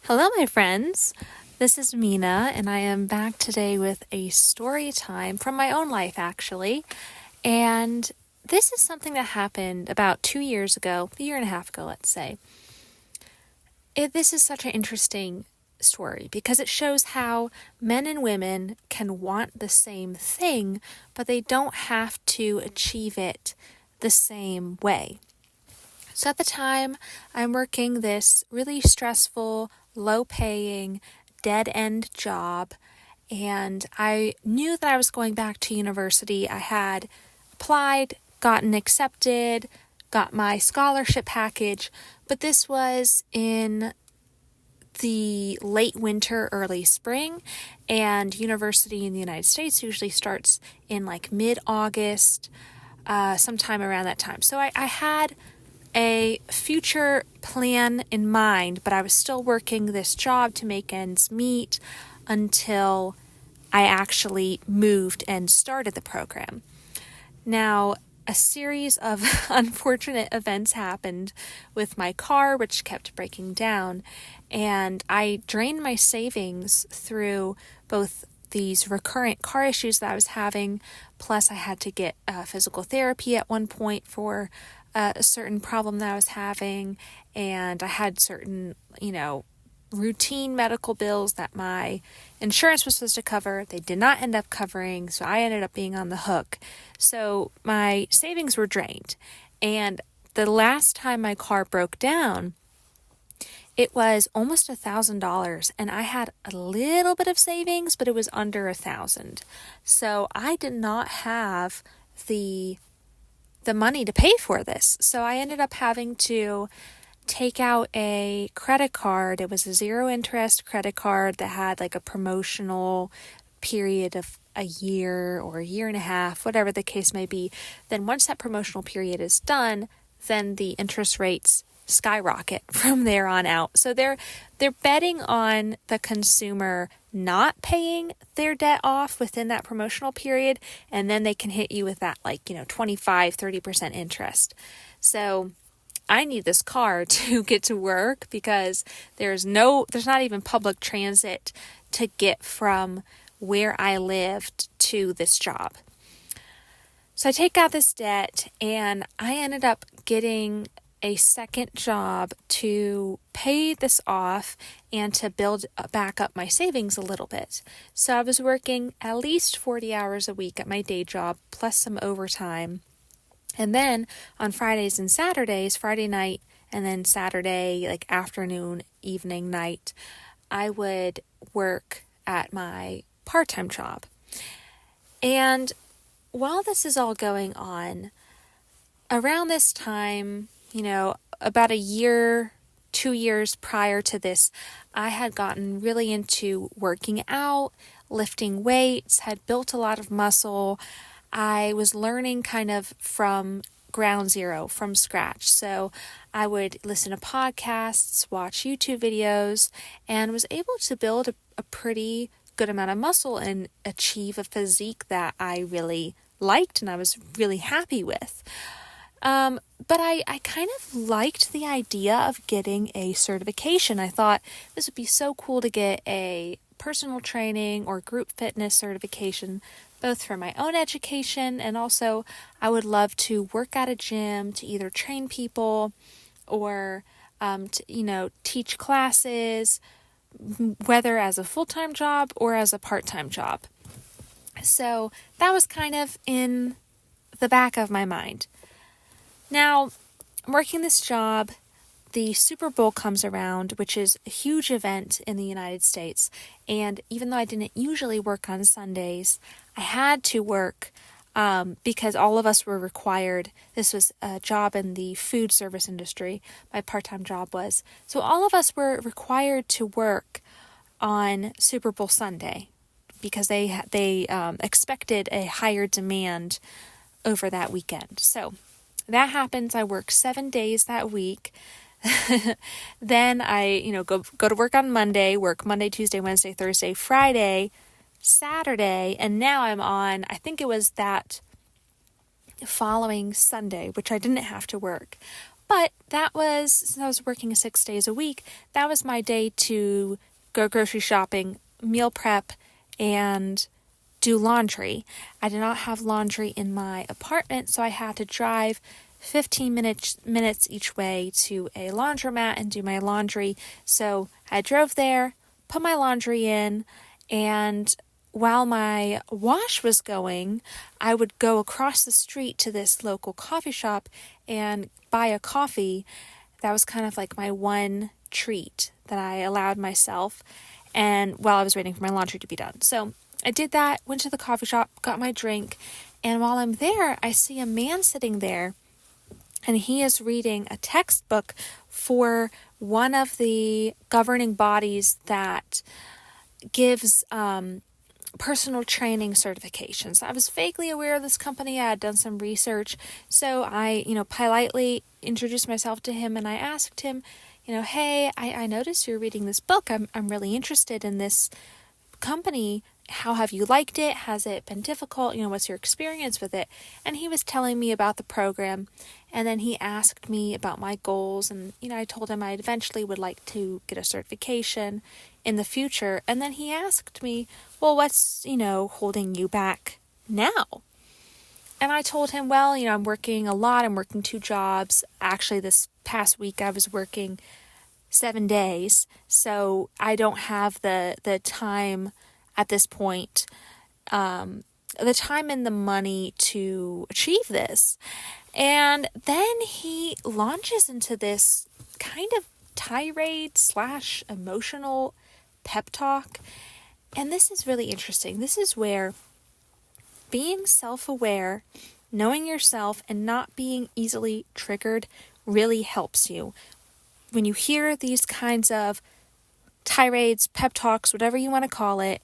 Hello, my friends. This is Mina, and I am back today with a story time from my own life, actually. And this is something that happened about 2 years ago, a year and a half ago, let's say. This is such an interesting story because it shows how men and women can want the same thing, but they don't have to achieve it the same way. So at the time, I'm working this really stressful, low-paying, dead-end job, and I knew that I was going back to university. I had applied, gotten accepted, got my scholarship package, but this was in the late winter, early spring, and university in the United States usually starts in like mid-August, sometime around that time. So I had a future plan in mind, but I was still working this job to make ends meet until I actually moved and started the program. Now, a series of unfortunate events happened with my car, which kept breaking down, and I drained my savings through both these recurrent car issues that I was having, plus I had to get physical therapy at one point for a certain problem that I was having, and I had certain, routine medical bills that my insurance was supposed to cover. They did not end up covering, so I ended up being on the hook. So my savings were drained, and the last time my car broke down, it was almost $1,000, and I had a little bit of savings, but it was under 1,000. So I did not have the money to pay for this. So I ended up having to take out a credit card. It was a zero interest credit card that had like a promotional period of a year or a year and a half, whatever the case may be. Then once that promotional period is done, then the interest rates skyrocket from there on out. So they're betting on the consumer not paying their debt off within that promotional period, and then they can hit you with that 25-30% interest. So I need this car to get to work because there's not even public transit to get from where I lived to this job. So I take out this debt, and I ended up getting a second job to pay this off and to build back up my savings a little bit. So I was working at least 40 hours a week at my day job, plus some overtime. And then on Fridays and Saturdays, Friday night and then Saturday, like afternoon, evening, night, I would work at my part-time job. And while this is all going on, around this time, about a year, 2 years prior to this, I had gotten really into working out, lifting weights, had built a lot of muscle. I was learning kind of from ground zero, from scratch. So I would listen to podcasts, watch YouTube videos, and was able to build a pretty good amount of muscle and achieve a physique that I really liked and I was really happy with. But I kind of liked the idea of getting a certification. I thought this would be so cool to get a personal training or group fitness certification, both for my own education, and also I would love to work at a gym to either train people or, teach classes, whether as a full-time job or as a part-time job. So that was kind of in the back of my mind. Now, I'm working this job, the Super Bowl comes around, which is a huge event in the United States, and even though I didn't usually work on Sundays, I had to work because all of us were required. This was a job in the food service industry, my part-time job was. So all of us were required to work on Super Bowl Sunday because they expected a higher demand over that weekend. So that happens. I work 7 days that week. Then I, go to work on Monday, work Monday, Tuesday, Wednesday, Thursday, Friday, Saturday, and now I'm on, I think it was that following Sunday, which I didn't have to work, But since I was working 6 days a week, that was my day to go grocery shopping, meal prep, and do laundry. I did not have laundry in my apartment, so I had to drive 15 minutes each way to a laundromat and do my laundry. So I drove there, put my laundry in, and while my wash was going, I would go across the street to this local coffee shop and buy a coffee. That was kind of like my one treat that I allowed myself, and while I was waiting for my laundry to be done. So I did that, went to the coffee shop, got my drink, and while I'm there, I see a man sitting there, and he is reading a textbook for one of the governing bodies that gives personal training certifications. I was vaguely aware of this company. I had done some research, so I, politely introduced myself to him, and I asked him, hey, I noticed you're reading this book. I'm really interested in this company. How have you liked it? Has it been difficult? What's your experience with it? And he was telling me about the program, and then he asked me about my goals, and I told him I eventually would like to get a certification in the future. And then he asked me, well, what's holding you back now? And I told him, well, I'm working a lot. I'm working 2 jobs. Actually, this past week I was working 7 days, so I don't have the time at this point, the time and the money to achieve this. And then he launches into this kind of tirade / emotional pep talk. And this is really interesting. This is where being self-aware, knowing yourself, and not being easily triggered really helps you. When you hear these kinds of tirades, pep talks, whatever you want to call it,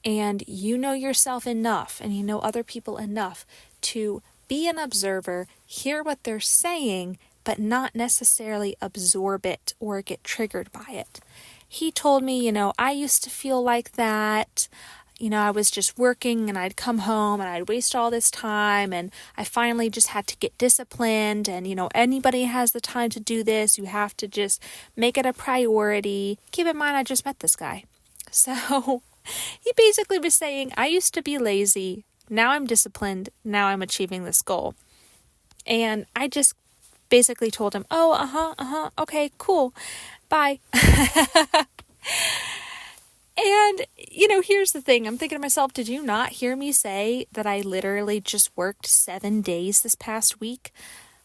and you know yourself enough and you know other people enough to be an observer, hear what they're saying, but not necessarily absorb it or get triggered by it. He told me, I used to feel like that. I was just working and I'd come home and I'd waste all this time, and I finally just had to get disciplined, and anybody has the time to do this. You have to just make it a priority. Keep in mind, I just met this guy. So he basically was saying, I used to be lazy. Now I'm disciplined. Now I'm achieving this goal. And I just basically told him, okay, cool. Bye. And, here's the thing. I'm thinking to myself, did you not hear me say that I literally just worked 7 days this past week?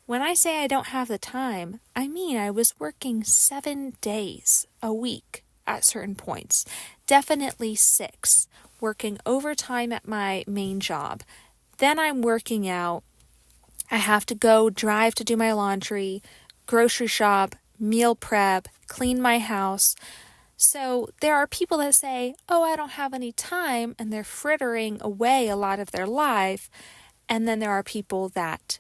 When I say I don't have the time, I mean I was working 7 days a week at certain points. Definitely 6, working overtime at my main job. Then I'm working out. I have to go drive to do my laundry, grocery shop, meal prep, clean my house. So there are people that say, I don't have any time, and they're frittering away a lot of their life. And then there are people that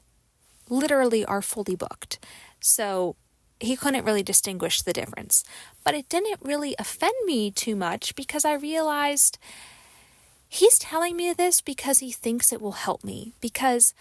literally are fully booked. So he couldn't really distinguish the difference. But it didn't really offend me too much, because I realized he's telling me this because he thinks it will help me. Because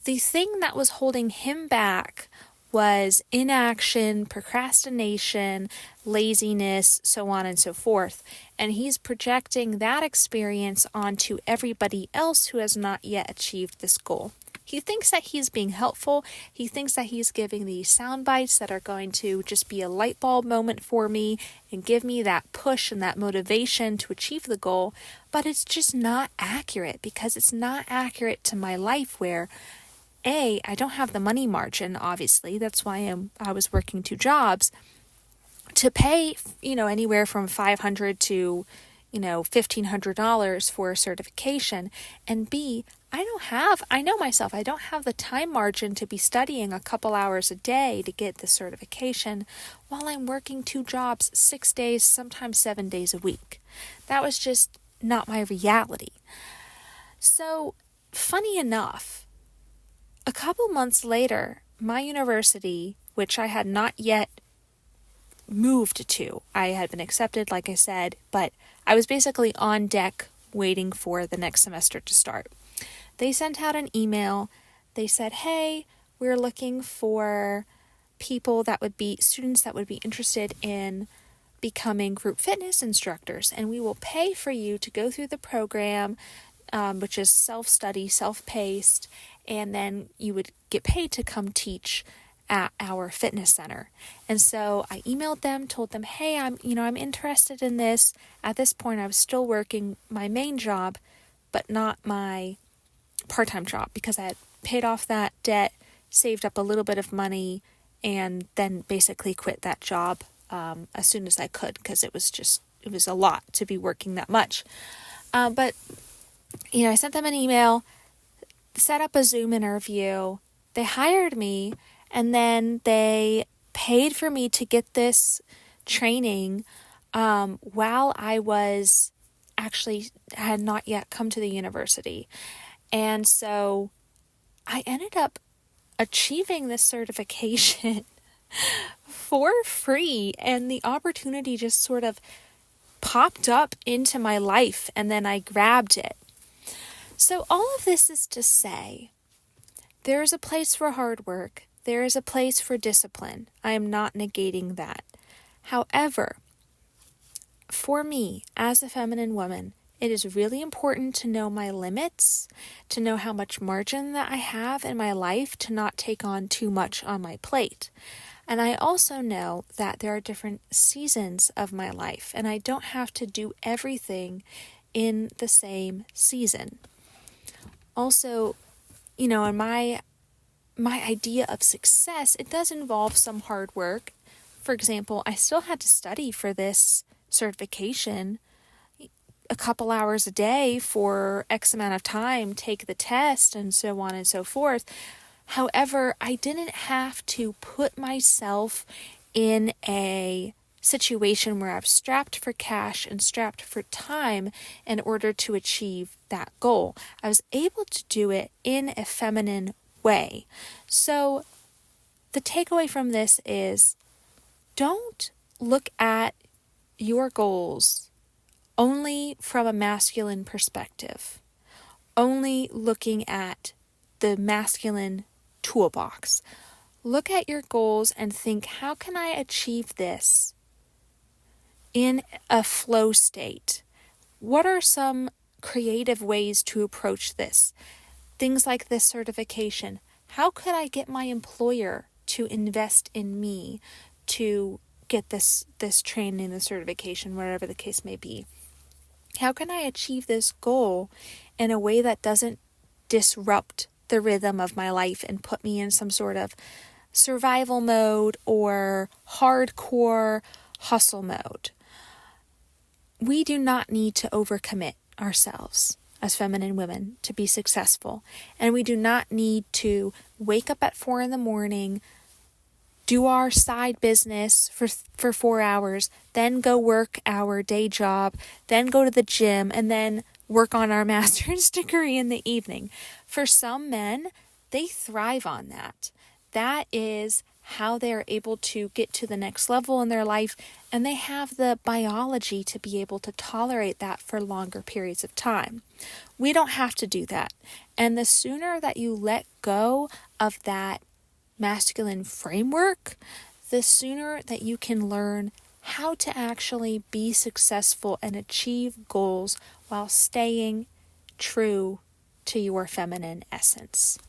the thing that was holding him back was inaction, procrastination, laziness, so on and so forth. And he's projecting that experience onto everybody else who has not yet achieved this goal. He thinks that he's being helpful. He thinks that he's giving these sound bites that are going to just be a light bulb moment for me and give me that push and that motivation to achieve the goal. But it's just not accurate, because it's not accurate to my life, where I don't have the money margin, obviously. That's why I was working 2 jobs to pay, anywhere from $500 to, $1,500 for a certification. And B, I know myself, I don't have the time margin to be studying a couple hours a day to get the certification while I'm working 2 jobs, 6 days, sometimes 7 days a week. That was just not my reality. So, funny enough, a couple months later, my university, which I had not yet moved to, I had been accepted, like I said, but I was basically on deck waiting for the next semester to start. They sent out an email. They said, hey, we're looking for students that would be interested in becoming group fitness instructors, and we will pay for you to go through the program, which is self-study, self-paced, and then you would get paid to come teach at our fitness center. And so I emailed them, told them, hey, I'm interested in this. At this point, I was still working my main job, but not my part-time job, because I had paid off that debt, saved up a little bit of money, and then basically quit that job as soon as I could, because it was a lot to be working that much. But I sent them an email, set up a Zoom interview. They hired me, and then they paid for me to get this training while I had not yet come to the university. And so I ended up achieving this certification for free, and the opportunity just sort of popped up into my life, and then I grabbed it. So all of this is to say, there is a place for hard work. There is a place for discipline. I am not negating that. However, for me, as a feminine woman, it is really important to know my limits, to know how much margin that I have in my life to not take on too much on my plate. And I also know that there are different seasons of my life, and I don't have to do everything in the same season. Also, in my idea of success, it does involve some hard work. For example, I still had to study for this certification a couple hours a day for X amount of time, take the test, and so on and so forth. However, I didn't have to put myself in a situation where I'm strapped for cash and strapped for time in order to achieve that goal. I was able to do it in a feminine way. So the takeaway from this is, don't look at your goals only from a masculine perspective, only looking at the masculine toolbox. Look at your goals and think, how can I achieve this in a flow state? What are some creative ways to approach this? Things like this certification. How could I get my employer to invest in me to get this training, the certification, whatever the case may be? How can I achieve this goal in a way that doesn't disrupt the rhythm of my life and put me in some sort of survival mode or hardcore hustle mode? We do not need to overcommit ourselves as feminine women to be successful. And we do not need to wake up at 4 a.m, do our side business for 4 hours, then go work our day job, then go to the gym, and then work on our master's degree in the evening. For some men, they thrive on that. That is how they're able to get to the next level in their life, and they have the biology to be able to tolerate that for longer periods of time. We don't have to do that. And the sooner that you let go of that masculine framework, the sooner that you can learn how to actually be successful and achieve goals while staying true to your feminine essence.